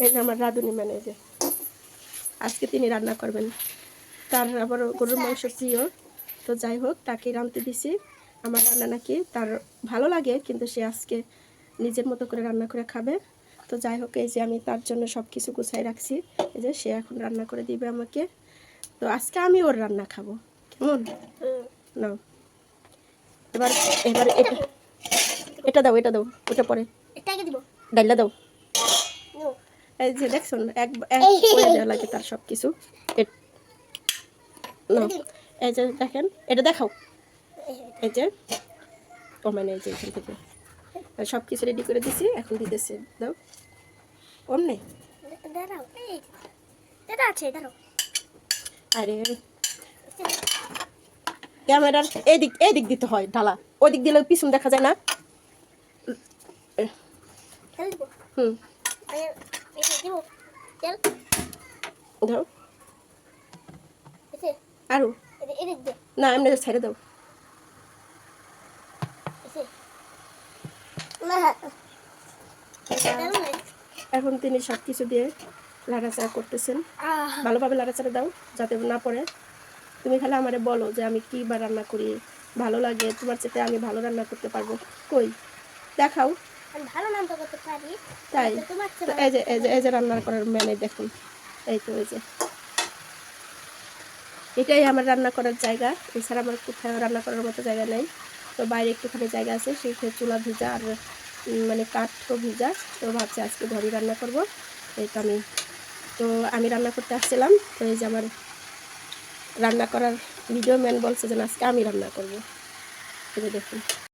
এই যে আমার রাঁধুনি মানে যে আজকে তিনি রান্না করবেন। তার আবার গরুর মাংস প্রিয়, তো যাই হোক তাকে রাঁধতে দিছি। আমার রান্না নাকি তার ভালো লাগে, কিন্তু সে আজকে নিজের মতো করে রান্না করে খাবে। তো যাই হোক, এই যে আমি তার জন্য সব কিছু গুছাই রাখছি। এই যে সে এখন রান্না করে দিবে আমাকে। তো আজকে আমি ওর রান্না খাবো, কেমন? নাও এবার এবার এটা এটা দাও, এটা দাও, ওটা পরে ডাইলা দাও। এই যে দেখুন এক করে দেওয়া লাগে তার সব কিছু। এই যে দেখেন, এটা দেখাও। এই যে ও মানে এই যে এখান থেকে সব কিছু রেডি করে দিছি, এখন দিতেছে। দাও অমনে আরে ক্যামেরার এদিক এদিক দিতে হয় ঢালা, ওই দিক দিলে পিছন দেখা যায় না। হুম দাও আরো না, এমনি ছেড়ে দাও। এখন তিনি সব কিছু দিয়ে লাড়াচাড়া করতেছেন। ভালোভাবে লাড়াচাড়া দাও যাতে না পড়ে। তুমি খালি আমারে বলো যে আমি কী বা রান্না করি, ভালো লাগে, তোমার চেতে আমি ভালো রান্না করতে পারবো। কই দেখাও। ভালো রান্না করতে পারি তাই এই যে এই যে এই যে রান্না করার মেনে দেখুন। এই তো এই যে এটাই আমার রান্না করার জায়গা, এছাড়া আমার কোথাও রান্না করার মতো জায়গা নেই। তো বাইরে একটুখানি জায়গা আছে, সেইখানে চুলা ভিজা আর মানে কাঠও ভিজা। তো ভাবছি আজকে ঘরেই রান্না করব। এই তো আমি রান্না করতে আসছিলাম। তো এই যে আমার রান্না করার ভিডিও ম্যান বলছে যে আজকে আমি রান্না করবো। এই যে দেখুন।